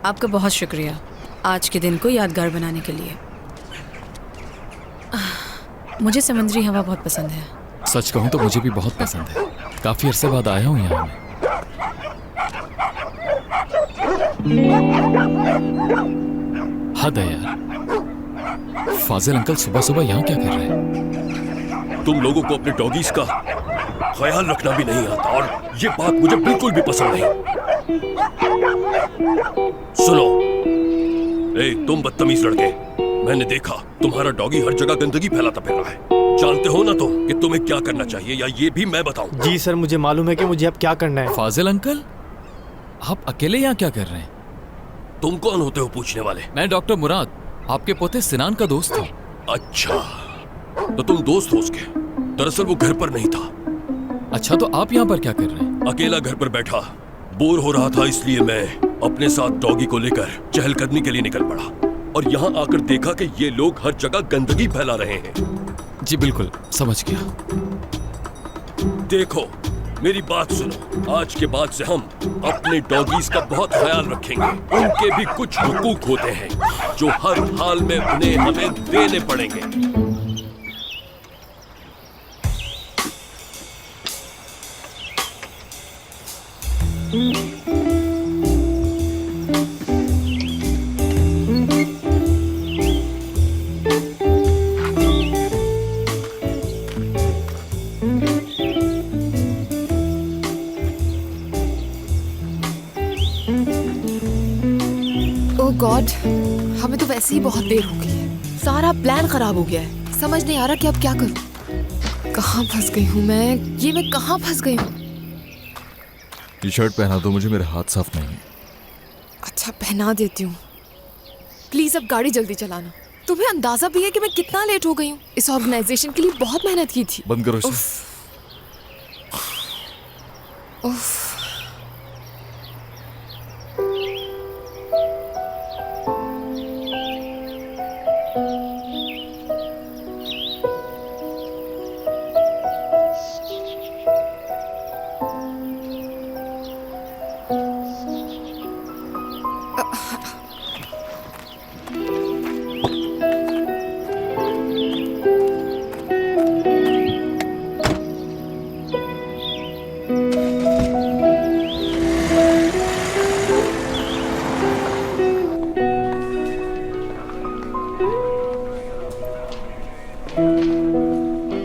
आपका बहुत शुक्रिया आज के दिन को यादगार बनाने के लिए। मुझे समुद्री हवा बहुत पसंद है। सच कहूँ तो मुझे भी बहुत पसंद है। काफी अरसे बाद आया हूँ यहाँ मैं। हद है यार, फाजिल अंकल सुबह सुबह यहाँ क्या कर रहे हैं? तुम लोगों को अपने डॉगीज का ख्याल रखना भी नहीं आता और ये बात मुझे बिल्कुल भी पसंद नहीं। सुनो, तुम बदतमीज लड़के, मैंने देखा तुम्हारा डॉगी हर जगह गंदगी फैलाता फिर रहा है। जानते हो ना तुम कि तुम्हें क्या करना चाहिए, या ये भी मैं बताऊं? जी सर, मुझे मालूम है कि मुझे अब क्या करना है। फाजिल अंकल, आप अकेले यहाँ क्या कर रहे हैं? तुम कौन होते हो पूछने वाले? मैं डॉक्टर मुराद, आपके पोते सिनान का दोस्त हूँ। अच्छा, तो तुम दोस्त हो उसके? दरअसल वो घर पर नहीं था। अच्छा, तो आप यहाँ पर क्या कर रहे हैं? अकेला घर पर बैठा बोर हो रहा था, इसलिए मैं अपने साथ डॉगी को लेकर चहलकदमी के लिए निकल पड़ा और यहाँ आकर देखा कि ये लोग हर जगह गंदगी फैला रहे हैं। जी बिल्कुल, समझ गया। देखो, मेरी बात सुनो, आज के बाद से हम अपने डॉगीज का बहुत ख्याल रखेंगे। उनके भी कुछ हुकूक होते हैं जो हर हाल में उन्हें हमें देने पड़ेंगे। ओह गॉड, हमें तो वैसे ही बहुत देर हो गई है। सारा प्लान खराब हो गया है। समझ नहीं आ रहा कि अब क्या करूं। कहाँ फंस गई हूँ मैं कहाँ फंस गई हूँ? टी शर्ट पहना दो मुझे, मेरे हाथ साफ नहीं है। अच्छा, पहना देती हूँ। प्लीज अब गाड़ी जल्दी चलाना। तुम्हें अंदाजा भी है कि मैं कितना लेट हो गई हूँ? इस ऑर्गेनाइजेशन के लिए बहुत मेहनत की थी। बंद करो इसे। उफ।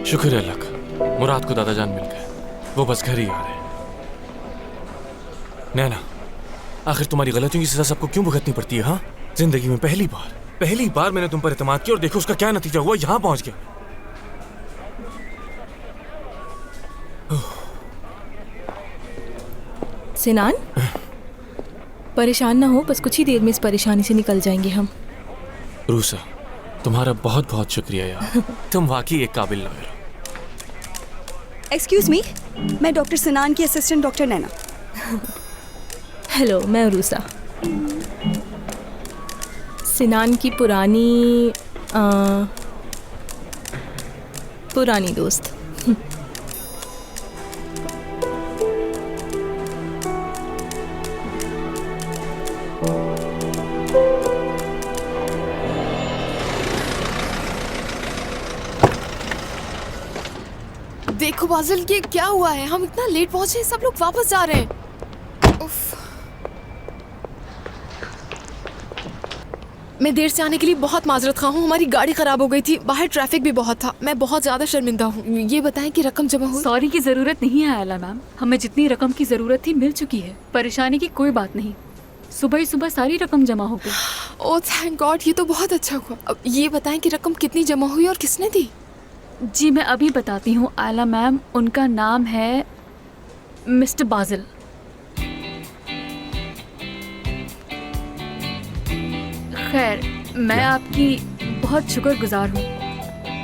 शुक्र है अल्लाह का, मुराद को दादाजान मिल गए। वो बस घर ही आ रहे। नैना, आखिर तुम्हारी गलतियों की सजा सबको क्यों भुगतनी पड़ती है? हाँ, जिंदगी में पहली बार मैंने तुम पर एतमाद किया और देखो उसका क्या नतीजा हुआ, यहाँ पहुंच गया। सिनान, परेशान ना हो, बस कुछ ही देर में इस परेशानी से निकल जाएंगे हम। रूसा, तुम्हारा बहुत बहुत शुक्रिया यार। तुम वाकई एक काबिल लॉयर हो। एक्सक्यूज मी, मैं डॉक्टर सिनान की असिस्टेंट डॉक्टर नैना। हेलो, मैं रूसा, सिनान की पुरानी दोस्त। देखो बाजिल, ये क्या हुआ है? हम इतना लेट पहुंचे, सब लोग वापस जा रहे हैं। उफ। मैं देर से आने के लिए बहुत माजरत खा हूँ। हमारी गाड़ी खराब हो गई थी, बाहर ट्रैफिक भी बहुत था। मैं बहुत ज्यादा शर्मिंदा हूँ। ये बताएं कि रकम जमा हुई? सॉरी की जरूरत नहीं है आयला मैम, हमें जितनी रकम की जरूरत थी मिल चुकी है। परेशानी की कोई बात नहीं, सुबह ही सुबह सारी रकम जमा हो गई। ओह थैंक गॉड, ये तो बहुत अच्छा हुआ। अब ये बताएं कि रकम कितनी जमा हुई और किसने दी? जी मैं अभी बताती हूँ आयला मैम, उनका नाम है मिस्टर बाजिल। खैर, मैं आपकी बहुत शुक्रगुजार हूँ।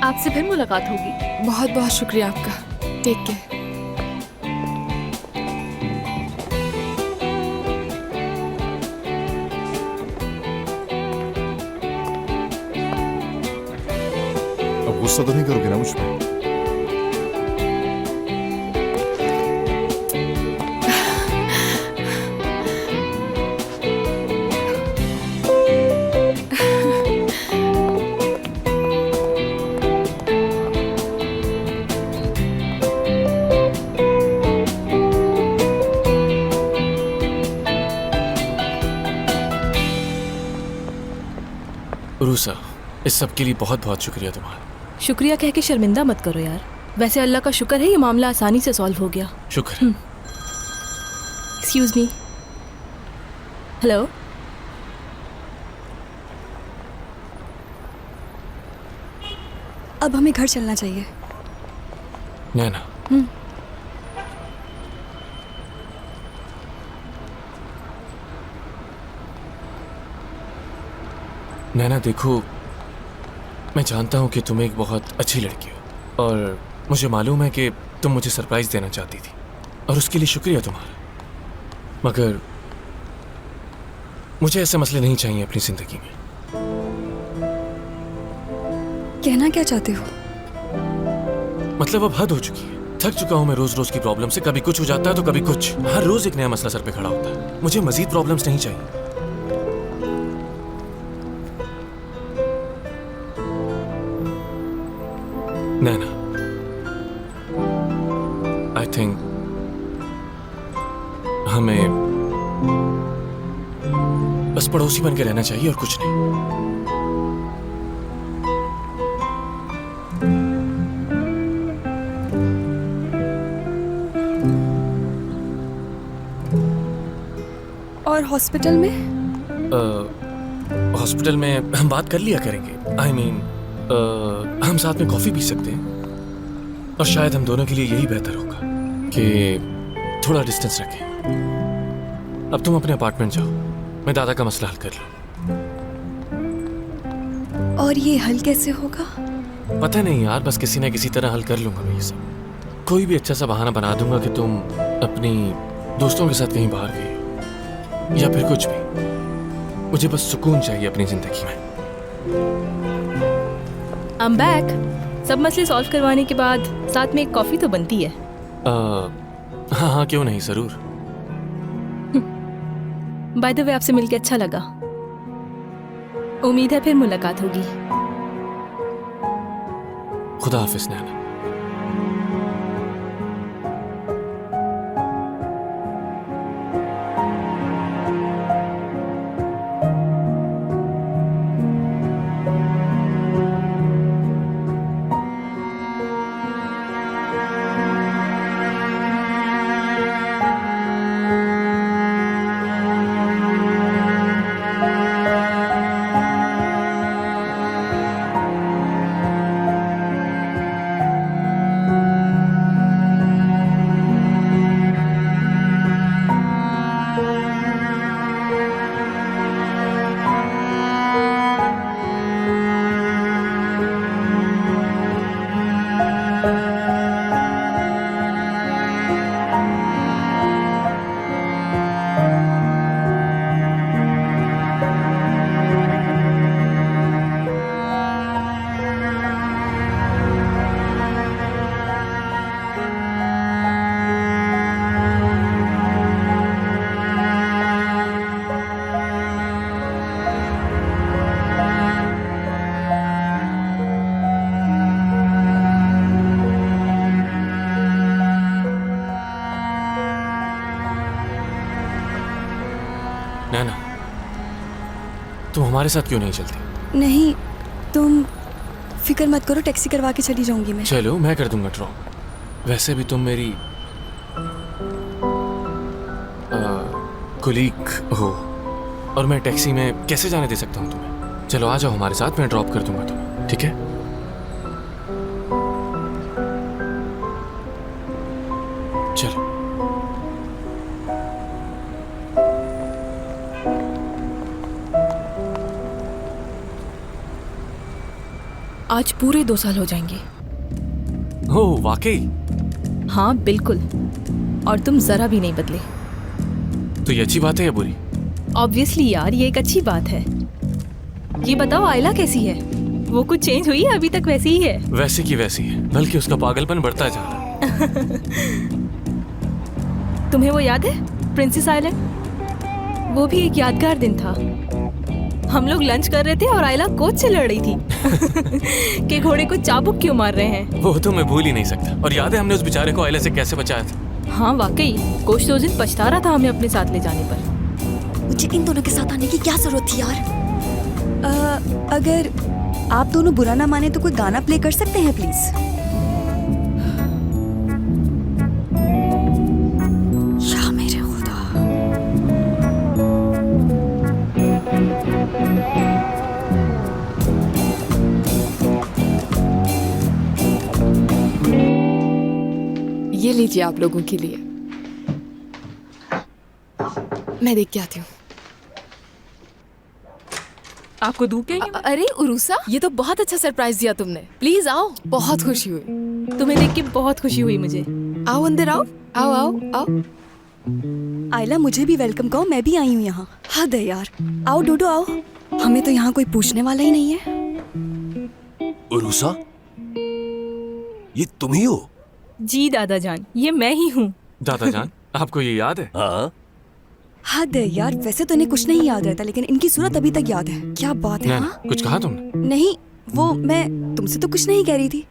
आपसे फिर मुलाकात होगी। बहुत बहुत शुक्रिया आपका। Take care. अब गुस्सा तो नहीं करोगे ना मुझ पे? रूसा, इस सब के लिए बहुत बहुत शुक्रिया तुम्हारा। शुक्रिया कह के शर्मिंदा मत करो यार। वैसे अल्लाह का शुक्र है ये मामला आसानी से सॉल्व हो गया। शुक्र है। Excuse me. हेलो। अब हमें घर चलना चाहिए। नैना, नैना देखो, मैं जानता हूँ कि तुम एक बहुत अच्छी लड़की हो और मुझे मालूम है कि तुम मुझे सरप्राइज देना चाहती थी और उसके लिए शुक्रिया तुम्हारा, मगर मुझे ऐसे मसले नहीं चाहिए अपनी जिंदगी में। कहना क्या चाहते हो? मतलब अब हद हो चुकी है। थक चुका हूँ मैं रोज रोज की प्रॉब्लम से। कभी कुछ हो जाता है तो कभी कुछ। हर रोज एक नया मसला सर पे खड़ा होता है। मुझे मजीद प्रॉब्लम्स नहीं चाहिए। नैना, आई थिंक हमें बस पड़ोसी बन के रहना चाहिए और कुछ नहीं। और हॉस्पिटल में? हॉस्पिटल में हम बात कर लिया करेंगे। आई मीन हम साथ में कॉफी पी सकते हैं और शायद हम दोनों के लिए यही बेहतर होगा कि थोड़ा डिस्टेंस रखें। अब तुम अपने अपार्टमेंट जाओ, मैं दादा का मसला हल कर लूं। और ये हल कैसे होगा? पता नहीं यार, बस किसी न किसी तरह हल कर लूंगा मैं ये सब। कोई भी अच्छा सा बहाना बना दूंगा कि तुम अपनी दोस्तों के साथ कहीं बाहर गई हो या फिर कुछ भी। मुझे बस सुकून चाहिए अपनी जिंदगी में। I am back. सब मसले सॉल्व करवाने के बाद साथ में एक कॉफी तो बनती है। हाँ हाँ, क्यों नहीं, जरूर। बाय द वे, आपसे मिलकर अच्छा लगा। उम्मीद है फिर मुलाकात होगी। खुदा हाफिज नैना। नैना, तुम हमारे साथ क्यों नहीं चलती? नहीं, तुम फिक्र मत करो, टैक्सी करवा के चली जाऊंगी मैं। चलो, मैं कर दूंगा ड्रॉप। वैसे भी तुम मेरी कुलीग हो और मैं टैक्सी में कैसे जाने दे सकता हूँ तुम्हें? चलो आ जाओ हमारे साथ, मैं ड्रॉप कर दूंगा तुम्हें, ठीक है? चलो। आज पूरे 2 साल हो जाएंगे। ओह वाकई? हाँ बिल्कुल, और तुम जरा भी नहीं बदले। तो ये अच्छी बात है या बुरी? ऑब्वियसली यार, ये एक अच्छी बात है। ये बताओ आयला कैसी है? वो कुछ चेंज हुई है? अभी तक वैसी ही है? वैसी की वैसी है, बल्कि उसका पागलपन बढ़ता जा रहा है। तुम्हें वो याद है प्रिंसेस आइलैंड? वो भी एक यादगार दिन था। हम लोग लंच कर रहे थे और आयला कोच से लड़ रही थी कि घोड़े को चाबुक क्यों मार रहे हैं। वो तो मैं भूल ही नहीं सकता। और याद है हमने उस बेचारे को आयला से कैसे बचाया था? हाँ वाकई, कोच तो उस दिन पछता रहा था हमें अपने साथ ले जाने पर। मुझे इन दोनों के साथ आने की क्या जरूरत थी यार? अगर आप दोनों बुरा ना माने तो कोई गाना प्ले कर सकते हैं प्लीज? या मेरे खुदा। ये लीजिए आप लोगों के लिए। मैं देख के आती हूँ। आपको दूं क्या? अरे उरुसा, ये तो बहुत अच्छा सरप्राइज दिया तुमने। प्लीज आओ, बहुत खुशी हुई। तुम्हें देख के बहुत खुशी हुई मुझे। आओ अंदर आओ, आओ आओ आओ। आयला मुझे भी वेलकम कहो, मैं भी आई हूँ यहाँ। हद है यार। आओ डोडो आओ, हमें तो यहाँ कोई पूछने वाला ही नहीं है। उरुसा, ये तुम ही हो? जी दादा जान, ये मैं ही हूँ। दादा जान, आपको ये याद है? हाँ। हद है यार, वैसे तो इन्हें कुछ नहीं याद रहता, लेकिन इनकी सूरत अभी तक याद है। क्या बात है? नैना, हाँ? कुछ कहा तुमने? नहीं, वो मैं तुमसे तो कुछ नहीं कह रही थी,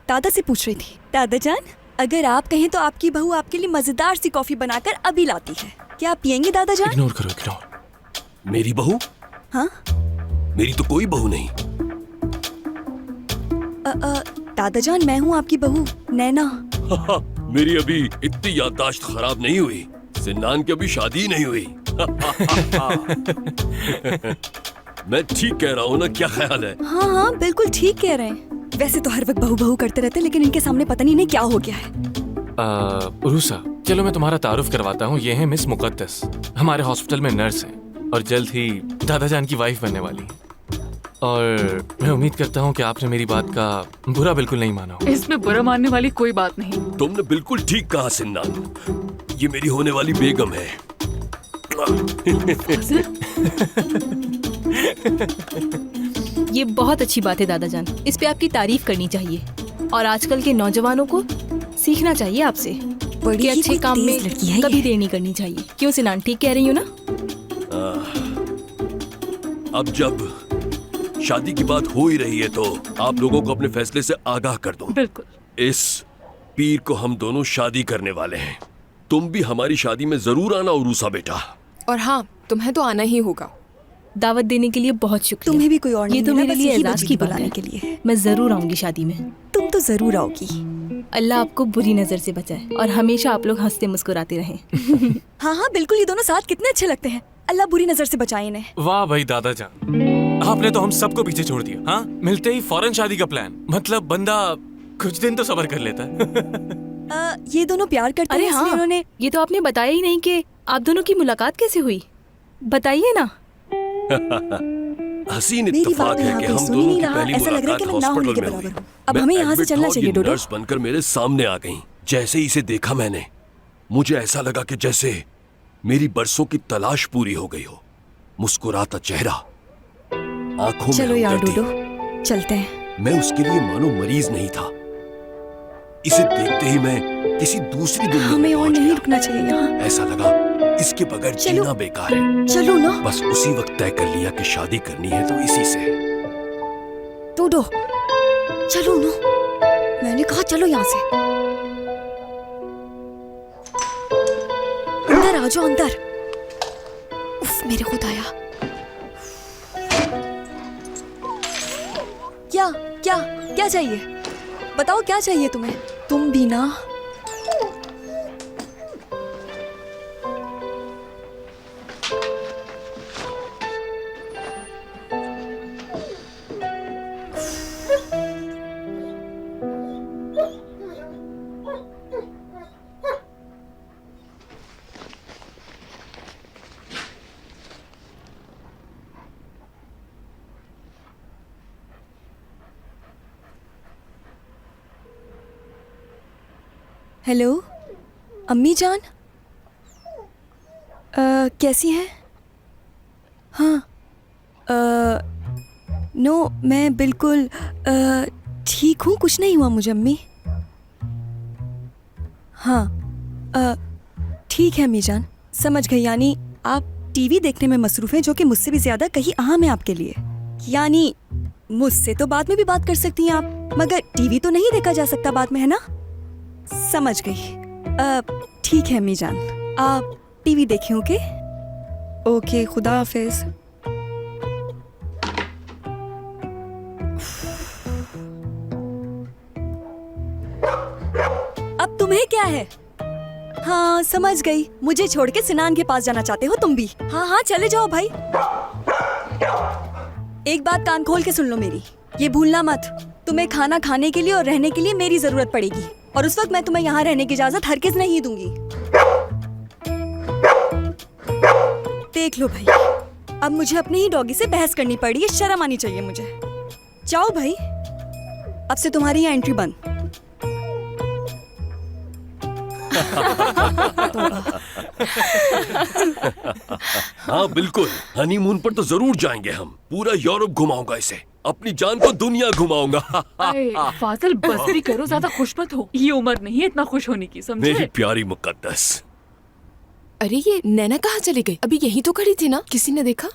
दादा से पूछ रही थी। दादा जान, अगर आप कहें तो आपकी बहू आपके लिए मजेदार सी कॉफी बनाकर अभी लाती है। क्या आप पियेंगे दादा जान? इग्नोर करो, इग्नोर। मेरी बहू? हाँ? मेरी तो कोई बहू नहीं। दादा जान, मैं हूँ आपकी बहू नैना। मेरी अभी इतनी याददाश्त खराब नहीं हुई। सिन्नान की अभी शादी ही नहीं हुई। मैं ठीक कह रहा हूँ ना? क्या ख्याल है? हाँ हाँ, बिल्कुल ठीक कह रहे हैं। वैसे तो हर वक्त बहू बहू करते रहते, लेकिन इनके सामने पता नहीं इन्हें क्या हो गया है। उरुसा, चलो मैं तुम्हारा तारुफ करवाता हूँ। ये है मिस मुकद्दस, हमारे हॉस्पिटल में नर्स हैं और जल्द ही दादा जान की वाइफ बनने वाली हैं। और मैं उम्मीद करता हूँ कि आपने मेरी बात का बुरा बिल्कुल नहीं माना होगा। इसमें बुरा मानने वाली कोई बात नहीं। तुमने बिल्कुल ठीक कहा सिन्नान, ये मेरी होने वाली बेगम है। ये बहुत अच्छी बात है दादा जान, इस पे आपकी तारीफ करनी चाहिए और आजकल के नौजवानों को सीखना चाहिए आपसे बड़ी कि ही अच्छे कोई काम तेज में लड़की है कभी ये। देर नहीं करनी चाहिए। क्यों सिनान, ठीक कह रही हूँ ना? अब जब शादी की बात हो ही रही है तो आप लोगों को अपने फैसले से आगाह कर दूं। बिल्कुल। इस पीर को हम दोनों शादी करने वाले हैं। तुम भी हमारी शादी में जरूर आना उरुसा बेटा। और हाँ, तुम्हें तो आना ही होगा। दावत देने के लिए बहुत शुक्रिया। तुम्हें भी कोई और नहीं ये तो मिला, मेरे बस लिए यही एजाज बची की थी बात बुलाने है के लिए। मैं जरूर आऊंगी शादी में। तुम तो जरूर आओगी। अल्लाह आपको बुरी नजर से बचाए और हमेशा आप लोग हंसते मुस्कुराते रहें। हाँ हाँ बिल्कुल, ये दोनों साथ कितने अच्छे लगते हैं। अल्लाह बुरी नजर से बचाए इन्हें। वाह भाई दादा जान, आपने तो हम सबको पीछे छोड़ दिया। हाँ, मिलते ही फौरन शादी का प्लान। मतलब बंदा कुछ दिन तो सब्र कर लेता है। ये दोनों प्यार करते अरे हैं, इसलिए हाँ, उन्होंने। ये तो आपने बताया ही नहीं कि आप दोनों की मुलाकात कैसे हुई। बताइए ना। हसीन मेरी इत्तेफाक बात है यहाँ कि पे हम सुन ही दोनों नहीं की रहा। पहली ऐसा लग रहा है कि मुलाकात मैं ना होने हॉस्पिटल के में हुई। बराबर हूँ। अब मैं हमें यहाँ से एडमिट चलना था और चाहिए ये डोडो। नर्स बनकर मेरे सामने आ गई। जैसे ही इसे देखा मैंने, मुझे ऐसा लगा कि जैसे मेरी बरसों की तलाश पूरी हो गई हो। मुस्कुराता चेहरा, आंखों में चलो यार हमदर्दी। डोडो, चलते हैं। मैं उसके लिए मानो मरीज नहीं था। इसे देखते ही मैं किसी दूसरी दुनिया में हमें और पहुंच नहीं गया। रुकना चाहिए यहाँ। ऐसा लगा इसके बगैर चलो। जीना बेकार है। चलो ना बस उसी वक्त तय कर लिया कि शादी करनी है तो इसी से। डोडो, चलो ना। मैंने कहा चलो यहाँ से। अंदर आ जाओ, अंदर। उफ, मेरे खुदाया। क्या क्या क्या चाहिए? बताओ क्या चाहिए तुम्हें? तुम भी ना। हेलो अम्मी जान, कैसी हैं? हाँ, नो मैं बिल्कुल ठीक हूँ, कुछ नहीं हुआ मुझे अम्मी। हाँ, ठीक है अम्मी जान, समझ गई। यानी आप टीवी देखने में मसरूफ हैं, जो कि मुझसे भी ज्यादा कहीं अहम है आपके लिए। यानी मुझसे तो बाद में भी बात कर सकती हैं आप, मगर टीवी तो नहीं देखा जा सकता बाद में, है ना? समझ गई। ठीक है अम्मी जान, आप टीवी देखें। ओके ओके, खुदा हाफिज। क्या है? हाँ समझ गई, मुझे छोड़ के सिनान के पास जाना चाहते हो तुम भी? हाँ हाँ चले जाओ भाई। एक बात कान खोल के सुन लो मेरी, ये भूलना मत, तुम्हें खाना खाने के लिए और रहने के लिए मेरी जरूरत पड़ेगी, और उस वक्त मैं तुम्हें यहाँ रहने की इजाजत हरगिज नहीं दूंगी। देख लो भाई, अब मुझे अपने ही डॉगी से बहस करनी पड़ी है, शर्म आनी चाहिए मुझे। जाओ भाई, अब से तुम्हारी यहाँ एंट्री बंद। हाँ बिल्कुल, हनीमून पर तो जरूर जाएंगे हम। पूरा यूरोप घुमाऊंगा इसे, अपनी जान को दुनिया घुमाऊंगा। अरे फाजिल बस भी करो, ज्यादा खुश मत हो, ये उम्र नहीं है इतना खुश होने की, मेरी समझे? प्यारी मुकद्दस। अरे ये नैना कहाँ चली गई? अभी यहीं तो खड़ी थी ना, किसी ने देखा?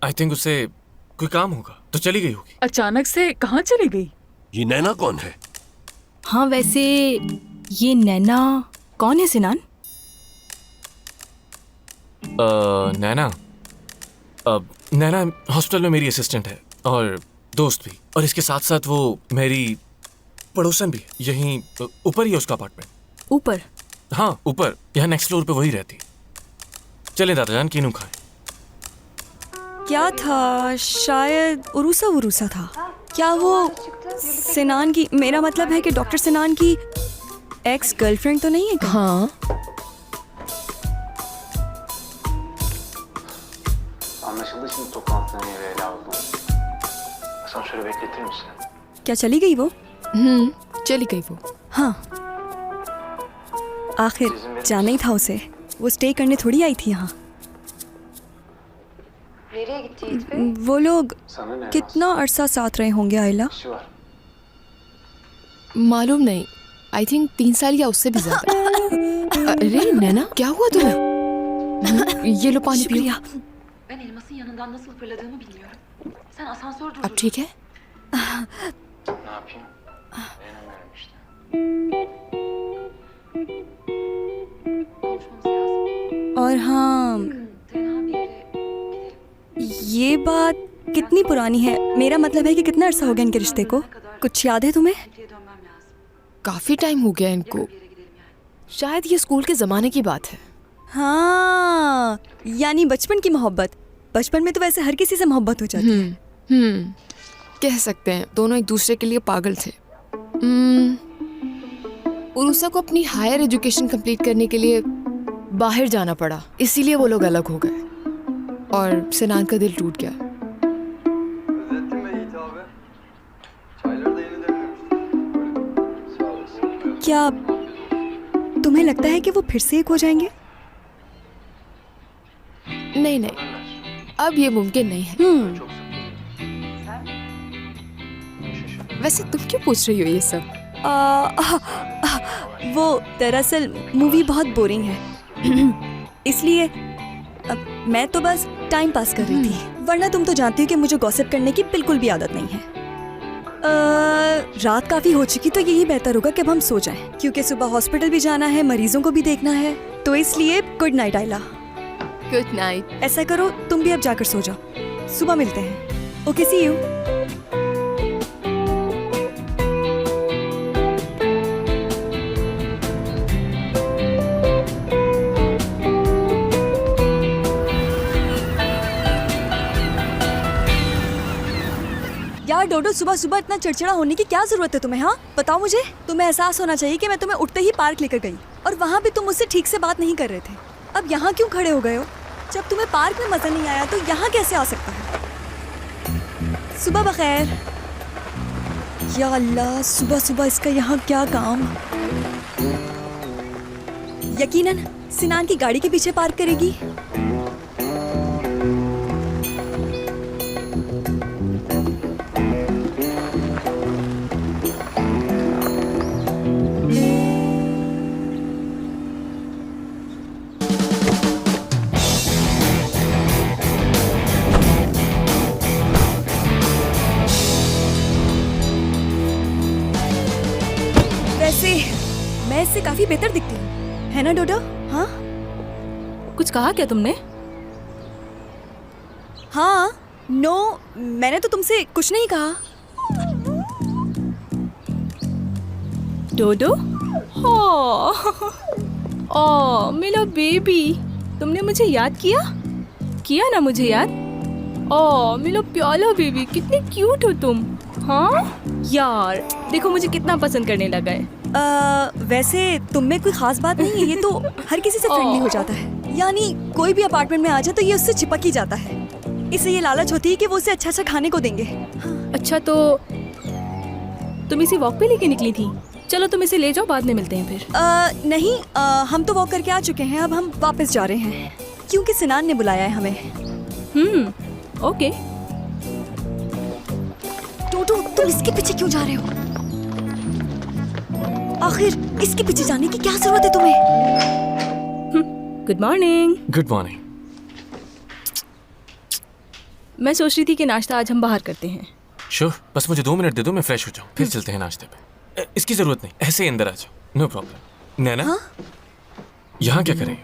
आई थिंक उससे कोई काम होगा तो चली गई होगी। अचानक से कहाँ चली गई? ये नैना कौन है? हाँ वैसे ये नैना कौन है सिनान? नैना, नैना हॉस्पिटल में मेरी असिस्टेंट है और दोस्त भी, और इसके साथ साथ वो मेरी पड़ोसन भी है। यहीं ऊपर ही है उसका अपार्टमेंट। ऊपर? हाँ ऊपर, यहाँ नेक्स्ट फ्लोर पे वही रहती। चले दादा जान, कीनू खाएं। क्या था, शायद उरूसा वुरूसा था क्या? वो सिनान की, मेरा मतलब है कि डॉक्टर सिनान की एक्स गर्लफ्रेंड तो नहीं है क्या? हाँ Anlaşıldı, şimdi toplantının yeri ele aldım. Sen şöyle bekletir misin? क्या चली गई वो? चली गई वो। हाँ आखिर जाना ही था उसे, वो स्टे करने थोड़ी आई थी यहाँ। Nereye gitti Yiğit Bey? वो लोग Sana ne? कितना अरसा साथ रहे होंगे आयला? İşi var. मालूम नहीं, आई थिंक 3 साल या उससे भी ज्यादा। अरे नैना क्या हुआ तुम्हें? ये लो पानी पियो। शुक्रिया। Ben elmasın yanından nasıl fırladığımı biliyorum. Sen asansör durdurdun. अब ठीक है? Ne yapayım? Dayanamıyorum işte. Konuşmamız lazım. और हाँ, Tenha bir yere gidelim. ये बात कितनी पुरानी है? मेरा मतलब है कि कितना अरसा हो गया इनके रिश्ते को? कुछ याद है तुम्हें? Türkiye'ye dönmem lazım. काफी टाइम हो गया इनको, Bir yere gidelim yani. शायद ये स्कूल के जमाने की बात है। हाँ, यानी बचपन की मोहब्बत। बचपन में तो वैसे हर किसी से मोहब्बत हो जाती है। कह सकते हैं दोनों एक दूसरे के लिए पागल थे। उरूसा को अपनी हायर एजुकेशन कंप्लीट करने के लिए बाहर जाना पड़ा, इसीलिए वो लोग अलग हो गए और सिनान का दिल टूट गया। Özettin be Yiğit abi. Çayları da yeni demlemiştim. Sağ olasın. क्या तुम्हें लगता है कि वो फिर से एक हो जाएंगे? नहीं नहीं, अब ये मुमकिन नहीं है। वैसे तुम क्यों पूछ रही हो ये सब? वो दरअसल मूवी बहुत बोरिंग है इसलिए मैं तो बस टाइम पास कर रही थी, वरना तुम तो जानती हो कि मुझे गॉसिप करने की बिल्कुल भी आदत नहीं है। रात काफी हो चुकी, तो यही बेहतर होगा कि अब हम सो जाएं, क्योंकि सुबह हॉस्पिटल भी जाना है, मरीजों को भी देखना है। तो इसलिए गुड नाइट आयला। Good night. ऐसा करो तुम भी अब जाकर सो जाओ, सुबह मिलते हैं। Okay see you. यार डोडो, सुबह सुबह इतना चिड़चिड़ा होने की क्या जरूरत है तुम्हें? हाँ बताओ मुझे। तुम्हें एहसास होना चाहिए कि मैं तुम्हें उठते ही पार्क लेकर गई और वहाँ भी तुम मुझसे ठीक से बात नहीं कर रहे थे। अब यहाँ क्यों खड़े हो गए हो? जब तुम्हें पार्क में मजा नहीं आया तो यहाँ कैसे आ सकता है? सुबह बखैर। या अल्लाह, सुबह सुबह इसका यहाँ क्या काम? यकीनन सिनान की गाड़ी के पीछे पार्क करेगी। मैं इससे काफी बेहतर दिखती हूँ, है ना डोडो? हाँ कुछ कहा क्या तुमने? हाँ, नो, मैंने तो तुमसे कुछ नहीं कहा। डोडो ओ मेरा बेबी, तुमने मुझे याद किया? किया ना मुझे याद? ओ मेरा प्याला बेबी, कितने क्यूट हो तुम। हाँ यार, देखो मुझे कितना पसंद करने लगा है। वैसे तुम में कोई खास बात नहीं है, ये तो हर किसी से फ्रेंडली हो जाता है। यानी कोई भी अपार्टमेंट में आ जाए तो ये उससे चिपक ही जाता है। इसे ये लालच होती है कि वो उसे अच्छा अच्छा खाने को देंगे। अच्छा तो तुम इसे वॉक पे लेके निकली थी? चलो तुम इसे ले जाओ, बाद में मिलते हैं फिर। नहीं, हम तो वॉक करके आ चुके हैं, अब हम वापस जा रहे हैं क्योंकि सिनान ने बुलाया है हमें। ओके। टोटो, तुम इसके पीछे क्यों जा रहे हो? आखिर इसके पीछे जाने की क्या जरूरत है तुम्हें? Good morning. Good morning. मैं सोच रही थी कि नाश्ता आज हम बाहर करते हैं। श्योर, बस मुझे 2 मिनट दे दो, मैं फ्रेश हो जाऊँ, फिर चलते हैं नाश्ते पे। इसकी जरूरत नहीं, ऐसे ही अंदर आ जाओ, नो प्रॉब्लम। नैना, हाँ? यहाँ क्या कर रही हो?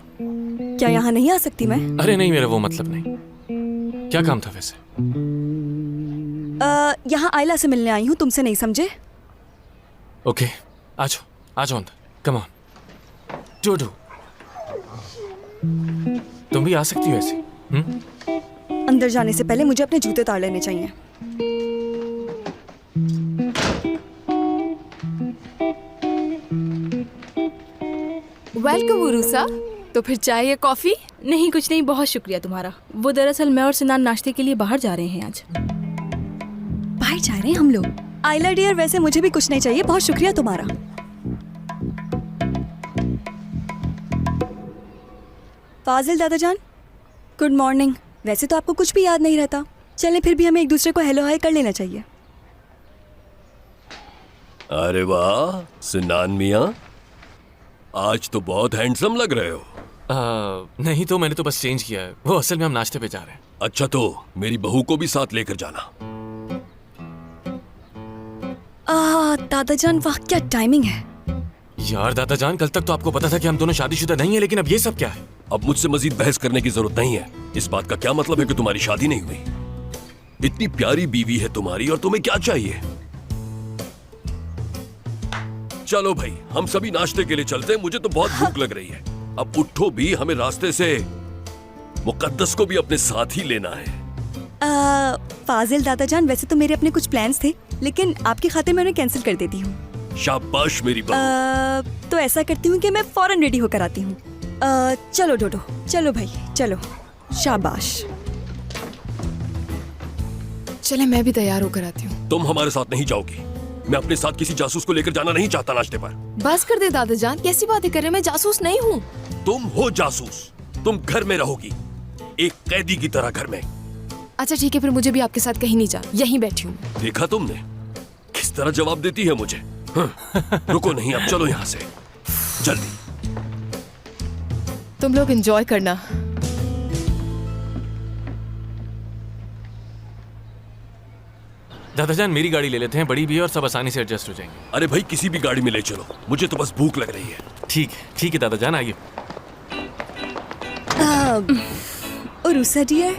क्या यहाँ नहीं आ सकती मैं? अरे नहीं, मेरा वो मतलब नहीं। क्या काम था वैसे? यहाँ आयला से मिलने आई हूँ, तुमसे नहीं समझे? ओके, आ जाओ अंदर, कम ऑन। टोटो, तुम भी आ सकती हो ऐसे। अंदर जाने से पहले मुझे अपने जूते उतार लेने चाहिए। वेलकम उरुसा। तो फिर चाय या कॉफी? नहीं, कुछ नहीं, बहुत शुक्रिया तुम्हारा। वो दरअसल मैं और सिनान नाश्ते के लिए बाहर जा रहे हैं आज। बाहर जा रहे हैं हम लोग? आयला डियर, वैसे मुझे भी कुछ नहीं चाहिए, बहुत शुक्रिया तुम्हारा। फाजिल दादाजान, गुड मॉर्निंग। वैसे तो आपको कुछ भी याद नहीं रहता, चलें फिर भी हमें एक दूसरे को हेलो हाय कर लेना चाहिए। अरे वाह सिनान मियाँ, आज तो बहुत हैंडसम लग रहे हो। नहीं तो मैंने तो बस चेंज किया है, वो असल में हम नाश्ते पे जा रहे हैं। अच्छा तो मेरी बहू को भी साथ लेकर जाना। दादाजान, वाह क्या टाइमिंग है। यार दादाजान, कल तक तो आपको पता था कि हम दोनों शादीशुदा नहीं है, लेकिन अब ये सब क्या है? अब मुझसे मजीद बहस करने की जरूरत नहीं है। इस बात का क्या मतलब है कि तुम्हारी शादी नहीं हुई? इतनी प्यारी बीवी है तुम्हारी और तुम्हें क्या चाहिए? चलो भाई, हम सभी नाश्ते के लिए चलते हैं, मुझे तो बहुत भूख लग रही है। अब उठो भी, हमें रास्ते से मुकद्दस को भी अपने साथ ही लेना है। फाजिल दादाजान, वैसे तो मेरे अपने कुछ प्लान्स थे, लेकिन आपकी खातिर मैं उन्हें कैंसिल कर देती हूँ। शाबाश मेरी बहू। तो ऐसा करती हूँ कि मैं फौरन रेडी होकर आती हूँ। चलो डोडो, चलो भाई, चलो। शाबाश। चले, मैं भी तैयार होकर आती हूँ। तुम हमारे साथ नहीं जाओगी। मैं अपने साथ किसी जासूस को लेकर जाना नहीं चाहता नाश्ते पर। बस कर दे दादाजान, कैसी बातें कर रहे हैं? मैं जासूस नहीं हूँ। तुम हो जासूस। तुम घर में रहोगी, एक कैदी की तरह घर में। अच्छा ठीक है, फिर मुझे भी आपके साथ कहीं नहीं जाना, यहीं बैठी हूँ। देखा तुमने किस तरह जवाब देती है मुझे। रुको नहीं, अब चलो यहाँ से जल्दी। तुम लोग एंजॉय करना। दादाजान, मेरी गाड़ी ले लेते हैं, बड़ी भी है और सब आसानी से एडजस्ट हो जाएंगे। अरे भाई, किसी भी गाड़ी में ले चलो, मुझे तो बस भूख लग रही है। ठीक है दादाजान, आइए। उरुसा डियर,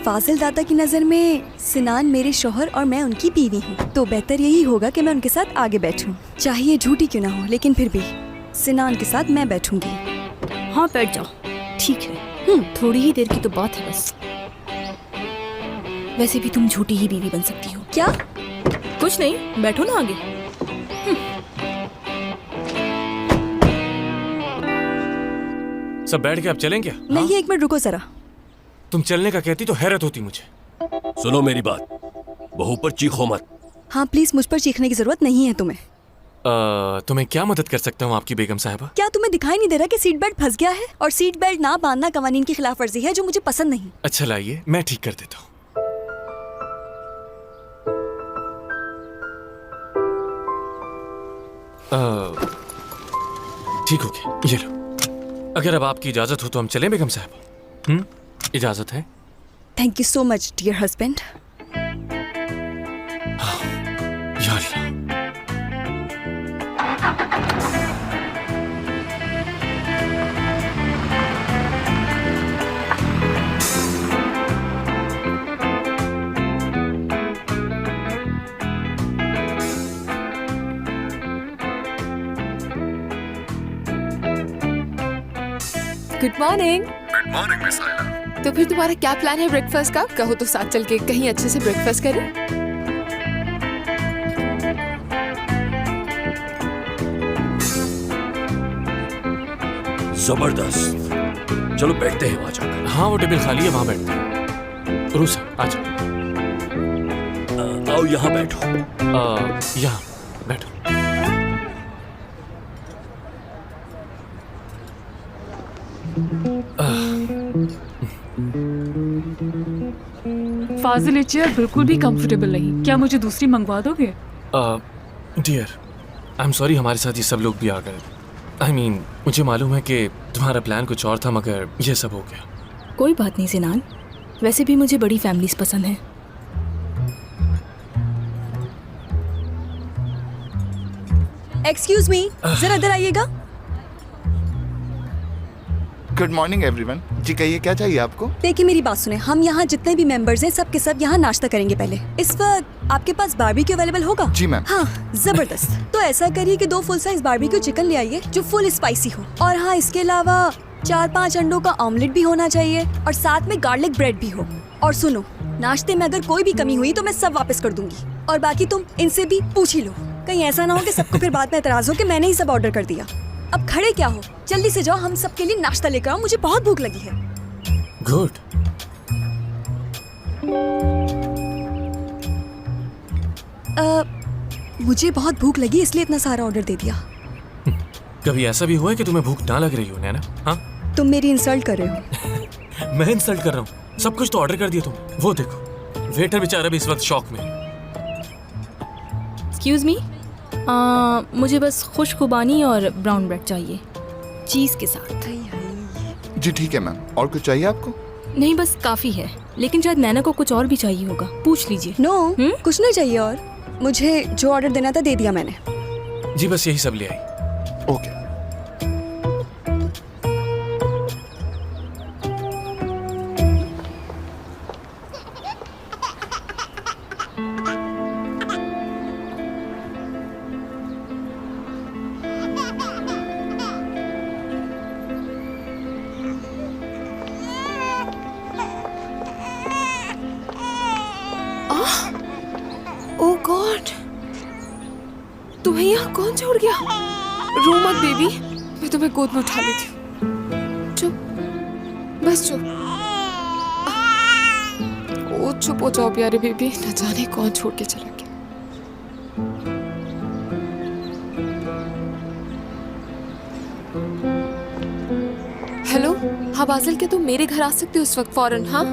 फाजिल दादा की नज़र में सिनान मेरे शौहर और मैं उनकी बीवी हूँ, तो बेहतर यही होगा कि मैं उनके साथ आगे बैठूं। चाहे ये झूठी क्यों ना हो, लेकिन फिर भी सिनान के साथ मैं बैठूंगी। हाँ बैठ जाओ, ठीक है। थोड़ी ही देर की तो बात है बस। वैसे भी तुम झूठी ही बीवी बन सकती हो। क्या? कुछ नहीं, बैठो ना आगे। सब बैठ के आप चलें क्या? नहीं, एक मिनट रुको जरा। तुम चलने का कहती तो हैरत होती मुझे। सुनो मेरी बात, बहू पर चीखो मत। हाँ प्लीज, मुझ पर चीखने की जरूरत नहीं है तुम्हें। तुम्हें क्या मदद कर सकता हूँ आपकी बेगम साहिबा? क्या तुम्हें दिखाई नहीं दे रहा कि सीट बेल्ट फंस गया है? और सीट बेल्ट ना बांधना कवानीन की खिलाफ वर्जी है, जो मुझे पसंद नहीं। अच्छा लाइए, मैं ठीक कर देता हूँ। ठीक हो गया, ये लो। अगर अब आपकी इजाजत हो तो हम चलें बेगम साहब? इजाजत है? Thank you so much dear husband. या अल्लाह। Good morning. Good morning miss Ayla. तो फिर तुम्हारा क्या प्लान है ब्रेकफास्ट का? कहो तो साथ चल के कहीं अच्छे से ब्रेकफास्ट करें। जबरदस्त, चलो बैठते हैं वहां जाकर। हाँ वो टेबल खाली है, वहां बैठते हैं। रूसा आ जाओ। आओ यहाँ बैठो। यहाँ बैठो। फाजिल, ये चेयर बिल्कुल भी कंफर्टेबल नहीं। क्या मुझे दूसरी मंगवा दोगे? डियर आई एम सॉरी, हमारे साथ ये सब लोग भी आ गए। I mean, मुझे मालूम है कि तुम्हारा प्लान कुछ और था, मगर ये सब हो गया। कोई बात नहीं सिनान, वैसे भी मुझे बड़ी फैमिलीज पसंद है। एक्सक्यूज मी, जरा इधर आइएगा। Good morning everyone. जी कहिए, क्या चाहिए आपको? देखिए मेरी बात सुने, हम यहाँ जितने भी मेंबर्स हैं सब के सब यहाँ नाश्ता करेंगे। पहले इस वक्त आपके पास बारबेक्यू अवेलेबल होगा? जी मैम। हाँ जबरदस्त। तो ऐसा करिए कि 2 फुल साइज बारबेक्यू चिकन ले आइए जो फुल स्पाइसी हो, और हाँ इसके अलावा 4-5 अंडों का ऑमलेट भी होना चाहिए, और साथ में गार्लिक ब्रेड भी हो। और सुनो, नाश्ते में अगर कोई भी कमी हुई तो मैं सब वापस कर दूंगी, और बाकी तुम इनसे भी पूछ ही लो। कहीं ऐसा ना हो कि सबको फिर बाद में एतराज हो कि मैंने ही सब ऑर्डर कर दिया। अब खड़े क्या हो, जल्दी से जाओ, हम सबके लिए नाश्ता लेकर आओ, मुझे बहुत भूख लगी है। गुड। मुझे बहुत भूख लगी इसलिए इतना सारा ऑर्डर दे दिया। कभी ऐसा भी हुआ है कि तुम्हें भूख ना लग रही हो नैना? हाँ तुम मेरी इंसल्ट कर रहे हो। मैं इंसल्ट कर रहा हूँ? सब कुछ तो ऑर्डर कर दिया तुम। वो देखो वेटर बेचारा भी इस वक्त शॉक में है। एक्सक्यूज मी, मुझे बस खुशखुबानी और ब्राउन ब्रेड चाहिए, चीज के साथ। जी ठीक है मैम। और कुछ चाहिए आपको? नहीं बस काफी है, लेकिन शायद नैना को कुछ और भी चाहिए होगा, पूछ लीजिए। नो कुछ नहीं चाहिए, और मुझे जो ऑर्डर देना था दे दिया मैंने। जी बस यही सब ले आई। ओके। ओह गॉड, तुम्हें यहाँ कौन छोड़ गया? रो मत बेबी, मैं तुम्हें गोद में उठा लेती हूँ। चुप, बस चुप। ओ चुप हो जाओ प्यारे बेबी, न जाने कौन छोड़ के चला गया। हेलो, हाँ बाजिल, क्या तुम मेरे घर आ सकते हो इस वक्त फौरन? हाँ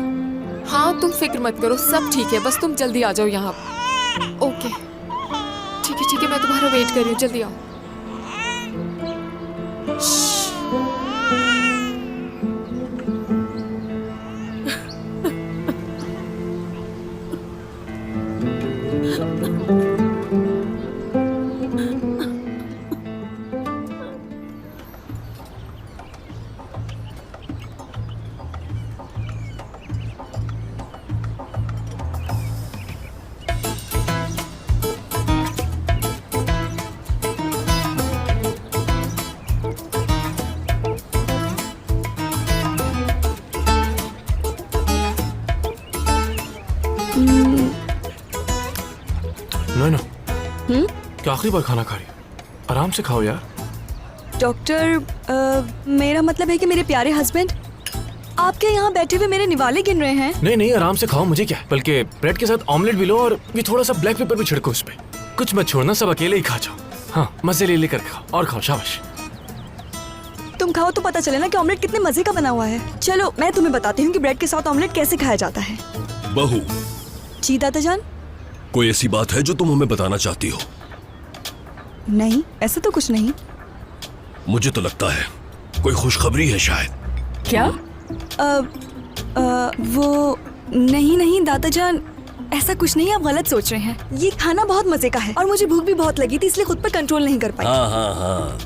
हाँ तुम फिक्र मत करो, सब ठीक है, बस तुम जल्दी आ जाओ यहाँ। ओके ठीक है, मैं तुम्हारा वेट कर रही हूँ, जल्दी आओ। नो क्या आखिरी बार खाना खा रही हो? आराम से खाओ यार। डॉक्टर मेरा मतलब है कि मेरे प्यारे हस्बैंड आपके यहाँ बैठे हुए मेरे निवाले गिन रहे हैं। नहीं आराम से खाओ, मुझे क्या है, बल्कि ब्रेड के साथ ऑमलेट भी लो और भी थोड़ा सा ब्लैक पेपर भी छिड़को उस पे। कुछ मत छोड़ना, सब अकेले ही खा जाओ। हाँ मजे ले लेकर खाओ, और खाओ, शाबाश। तुम खाओ तो पता चले ना कि ऑमलेट कितने मजे का बना हुआ है। चलो मैं तुम्हें बताती हूँ कि ब्रेड के साथ ऑमलेट कैसे खाया जाता है। बहू, जी दादा जान। कोई ऐसी बात है जो तुम हमें बताना चाहती हो? नहीं ऐसा तो कुछ नहीं। मुझे तो लगता है कोई खुशखबरी है शायद। क्या? वो नहीं दादा जान, ऐसा कुछ नहीं, आप गलत सोच रहे हैं। ये खाना बहुत मजे का है और मुझे भूख भी बहुत लगी थी, इसलिए खुद पर कंट्रोल नहीं कर पाई। हाँ,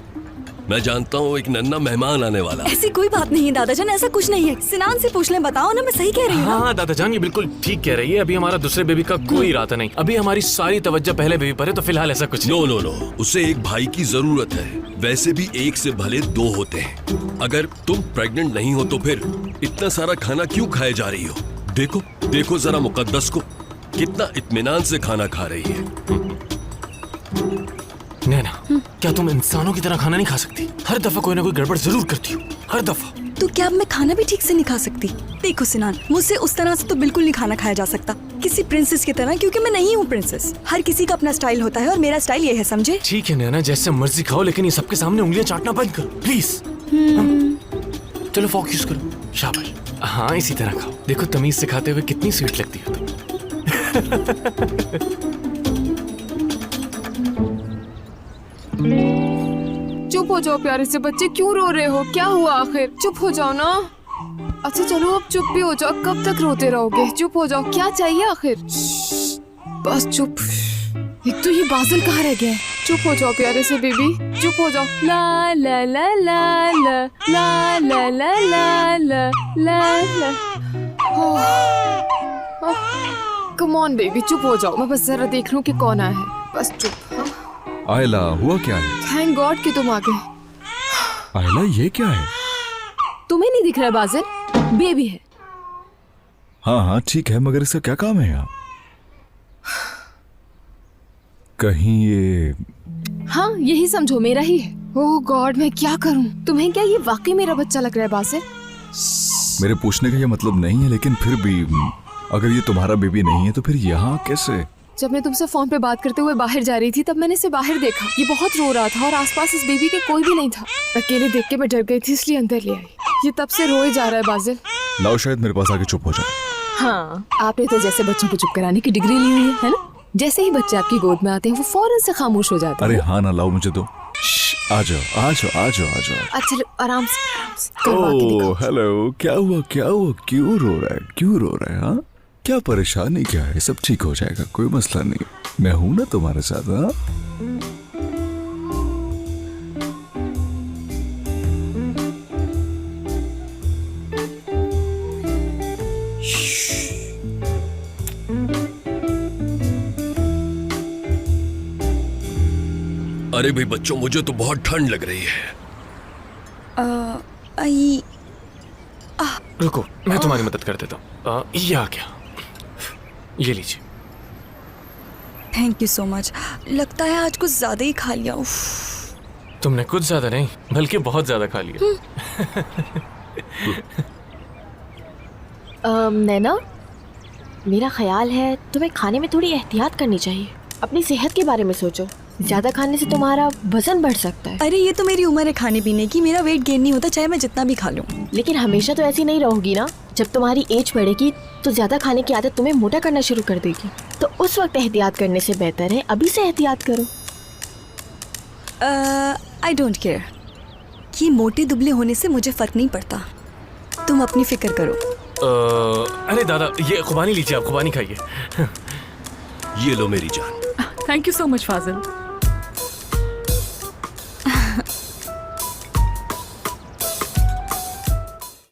मैं जानता हूँ एक नन्ना मेहमान आने वाला। ऐसी कोई बात नहीं है दादा जान, ऐसा कुछ नहीं है। सिनान से पूछ लें, बताओ ना, मैं सही कह रही हूँ। हाँ दादा जान, ये बिल्कुल ठीक कह रही है। अभी हमारा दूसरे बेबी का कोई इरादा नहीं, अभी हमारी सारी तवज्जो पहले बेबी पर है, तो फिलहाल ऐसा कुछ नहीं। नो, उसे एक भाई की जरूरत है। वैसे भी एक से भले दो होते हैं। अगर तुम प्रेग्नेंट नहीं हो तो फिर इतना सारा खाना क्यों खाए जा रही हो? देखो देखो जरा मुकद्दस को, कितना इत्मीनान से खाना खा रही है। नैना, क्या तुम इंसानों की तरह खाना नहीं खा सकती? हर दफा कोई ना कोई गड़बड़ जरूर करती हो, हर दफा। तो क्या अब मैं खाना भी ठीक से नहीं खा सकती? देखो सिनान, मुझसे उस तरह से तो बिल्कुल नहीं खाना खाया जा सकता, किसी प्रिंसेस की तरह, क्योंकि मैं नहीं हूँ प्रिंसेस। हर किसी का अपना स्टाइल होता है और मेरा स्टाइल ये है, समझे? ठीक है नैना, जैसे मर्जी खाओ, लेकिन ये सबके सामने उंगलियां चाटना बंद करो प्लीज। चलो फोकस करो, शाबाश। हाँ, इसी तरह खाओ। देखो तमीज से खाते हुए कितनी स्वीट लगती हो तुम। चुप हो जाओ प्यारे से बच्चे, क्यों रो रहे हो? क्या हुआ आखिर? चुप हो जाओ ना। अच्छा चलो अब चुप भी हो जाओ, कब तक रोते रहोगे? चुप हो जाओ, क्या चाहिए आखिर? बस चुप। एक तो ये बादल कहाँ रह गए? चुप हो जाओ प्यारे से बेबी, चुप हो जाओ। ला ला ला ला ला ला ला ला ला ला ला ला। कम ऑन बेबी, चुप हो जाओ। मैं बस जरा देख लूं कि कौन आया है, बस चुप। आयला, हुआ क्या है? थैंक गॉड कि तुम आ गए। आयला, ये क्या है? तुम्हें नहीं दिख रहा बादल? बेबी है। हाँ हाँ ठीक है, मगर इसका क्या काम है यहाँ? कहीं ये... हाँ यही समझो, मेरा ही है। ओह गॉड, मैं क्या करूं? तुम्हें क्या ये वाकई मेरा बच्चा लग रहा है बासिल? मेरे पूछने का ये मतलब नहीं है, लेकिन फिर भी अगर ये तुम्हारा बेबी नहीं है तो फिर यहाँ कैसे? जब मैं तुमसे फोन पे बात करते हुए बाहर जा रही थी तब मैंने इसे बाहर देखा। ये बहुत रो रहा था और आसपास इस बेबी के कोई भी नहीं था। अकेले देख के मैं डर गई थी, इसलिए अंदर ले आई। ये तब से रोए जा रहा है बासिल। लाओ शायद मेरे पास आके चुप हो जाए। हाँ, आपने तो जैसे बच्चों को चुप कराने की डिग्री ली हुई है ना? जैसे ही बच्चे आपकी गोद में आते हैं वो फौरन से खामोश हो जाते हैं। अरे हाँ ना, लाओ मुझे दो। आ जाओ आ जाओ आ जाओ आ जाओ। अच्छा आराम से करवा के दिखाओ। ओह हेलो, क्या हुआ क्या हुआ? क्यों रो रहा है? क्यों रो रहा है? हाँ, क्या परेशानी क्या है? सब ठीक हो जाएगा, कोई मसला नहीं, मैं हूं ना तुम्हारे साथ। हाँ अरे भाई बच्चों, मुझे तो बहुत ठंड लग रही है। रुको, मैं तुम्हारी मदद कर देता हूँ। ये आ गया, ये लीजिए। Thank you so much. लगता है आज कुछ ज्यादा ही खा लिया। उफ। तुमने कुछ ज्यादा नहीं बल्कि बहुत ज्यादा खा लिया। नैना, मेरा ख्याल है तुम्हें खाने में थोड़ी एहतियात करनी चाहिए। अपनी सेहत के बारे में सोचो, ज्यादा खाने से तुम्हारा वजन बढ़ सकता है। अरे ये तो मेरी उम्र है खाने पीने की, मेरा वेट गेन नहीं होता चाहे मैं जितना भी खा लूं। लेकिन हमेशा तो ऐसी नहीं रहोगी ना। जब तुम्हारी एज बढ़ेगी तो ज्यादा खाने की आदत तुम्हें मोटा करना शुरू कर देगी। तो उस वक्त एहतियात करने से बेहतर है अभी से एहतियात करो। आई डोंट केयर, ये मोटे दुबले होने से मुझे फर्क नहीं पड़ता, तुम अपनी फिक्र करो। अरे दादा, ये खुबानी लीजिए, आप खुबानी खाइए। ये लो मेरी जान। Thank you so much Fazil.